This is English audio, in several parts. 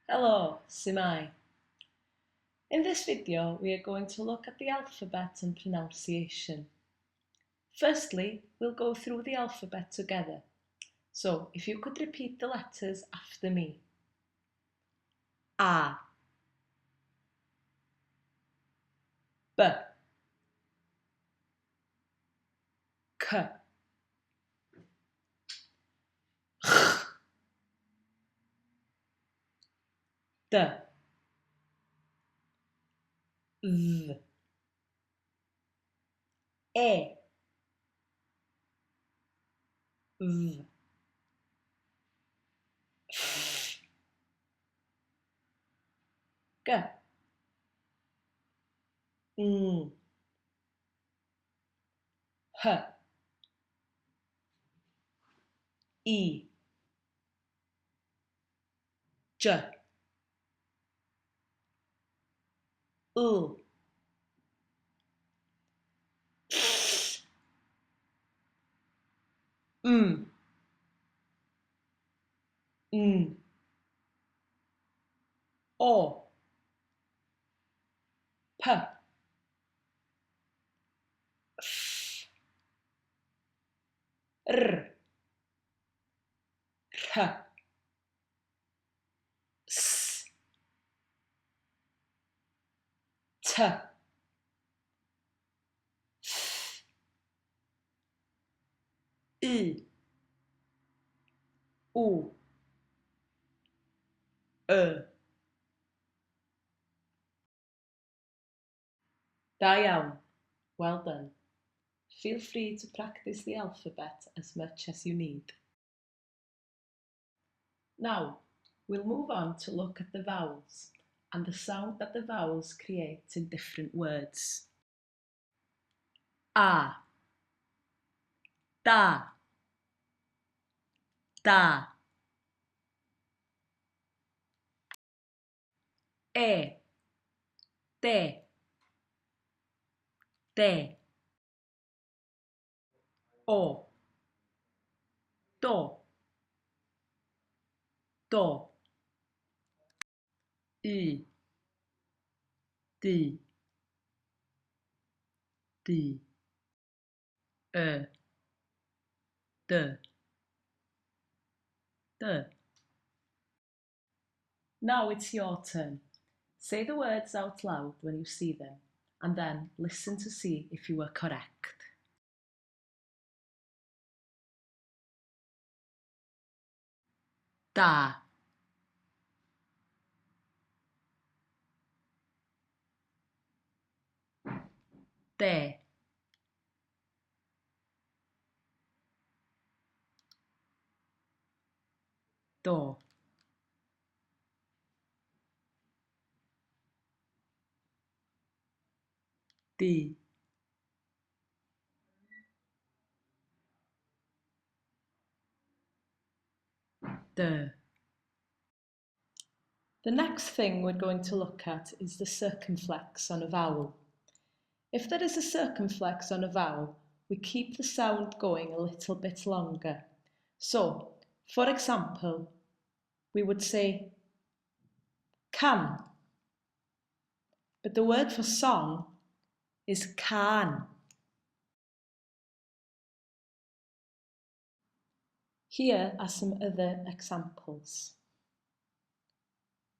Hello, Simai. In this video, we are going to look at the alphabet and pronunciation. Firstly, we'll go through the alphabet together. So, if you could repeat the letters after me. A, B, K, Ch, D, V, E, V, F, G, H, I, J, L, M, N, O, P, F, R, H, S, T, F, I, O, Da iawn. Well done. Feel free to practice the alphabet as much as you need. Now, we'll move on to look at the vowels and the sound that the vowels create in different words. A, da, da. E, de, de. O, do, do. I, di, di. D, d. Now it's your turn. Say the words out loud when you see them, and then listen to see if you were correct. Da, de, do. Di, de. The next thing we're going to look at is the circumflex on a vowel. If there is a circumflex on a vowel, we keep the sound going a little bit longer. So, for example, we would say can, but the word for song is can. Here are some other examples.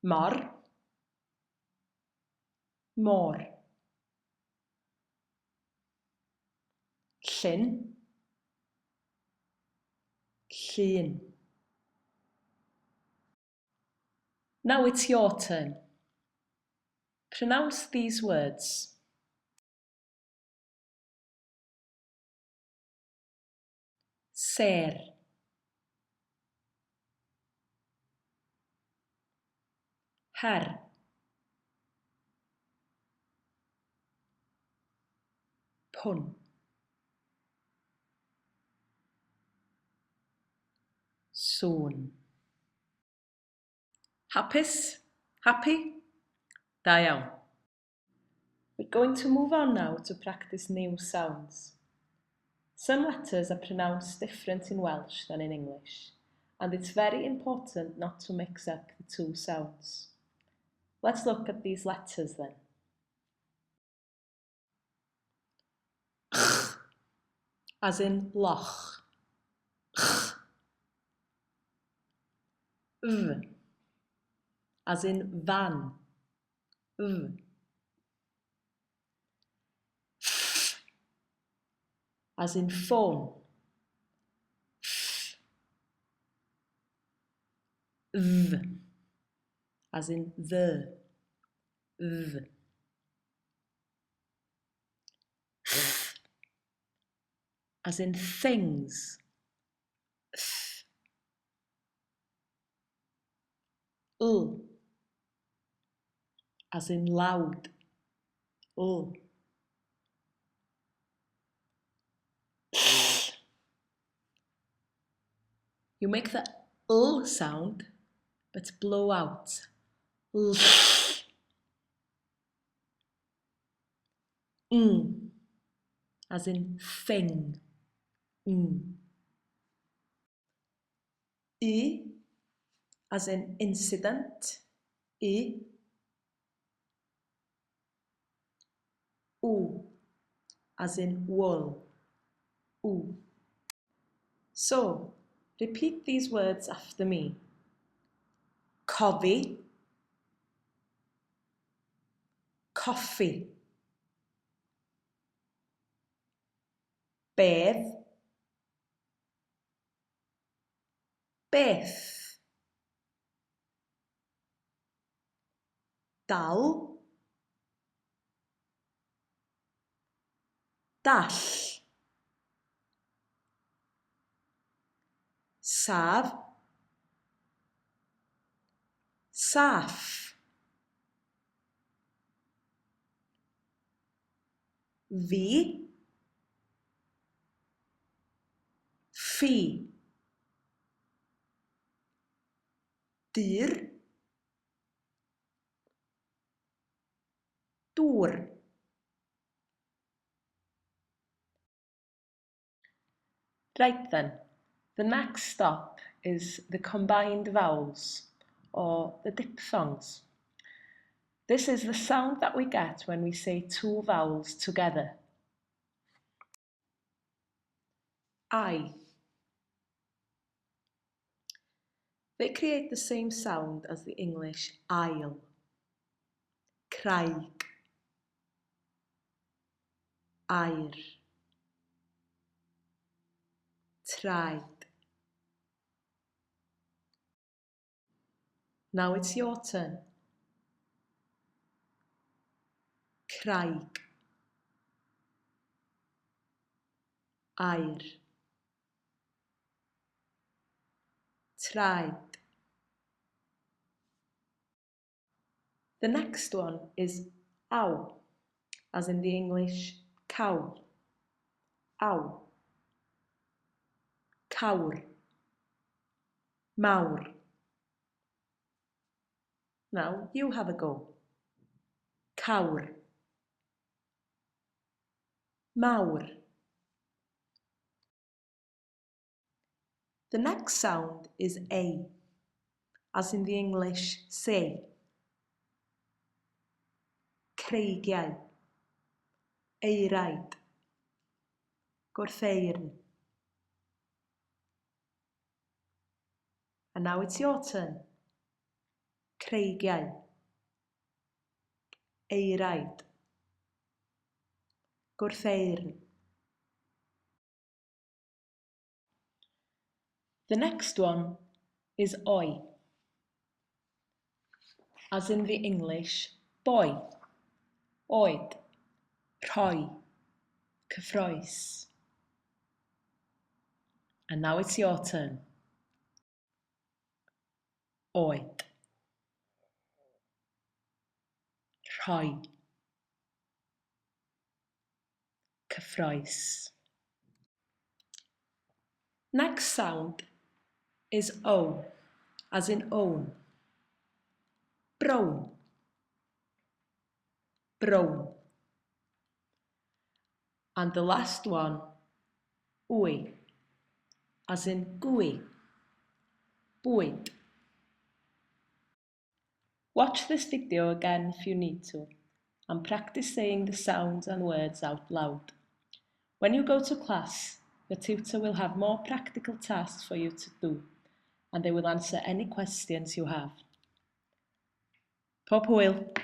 Mor, mor. Llyn, llun. Now it's your turn. Pronounce these words. Ser, her, pwn, sôn. Hapus? Happy? Da iawn. We're going to move on now to practice new sounds. Some letters are pronounced different in Welsh than in English, and it's very important not to mix up the two sounds. Let's look at these letters then. As in loch. V, as in van. V. F, as in phone. V, as in the. V. Th, as in things. Th. L, as in loud. L. You make the L sound, but blow out. L. As in thing. I, as in incident. I. U, as in wool. U. So, repeat these words after me. Coffee, coffee. Bedd, beth. Dal, dall. Saf, saff. Fi, fi. Dyr, dŵr. Right then, the next stop is the combined vowels, or the diphthongs. This is the sound that we get when we say two vowels together. I. They create the same sound as the English aisle. Craig. Air. Traed. Now it's your turn. Craig. Air. Traed. The next one is aw, as in the English cow. Aw. Cawr. Mawr. Now you have a go. Cawr. Mawr. The next sound is a, as in the English say. Creigiau. Eiraid. Gwrtheirn. And now it's your turn. Creigiau. Eiraid. Gwrtheirn. The next one is oi, as in the English boy. Oed. Rhoi. Cyffroes. And now it's your turn. Oed. Rhoi. Cyffroes. Next sound is o, as in own. Brown. Brown. And the last one, wy, as in gwy. bwyd. Watch this video again if you need to, and practice saying the sounds and words out loud. When you go to class, your tutor will have more practical tasks for you to do, and they will answer any questions you have. Pob hwyl!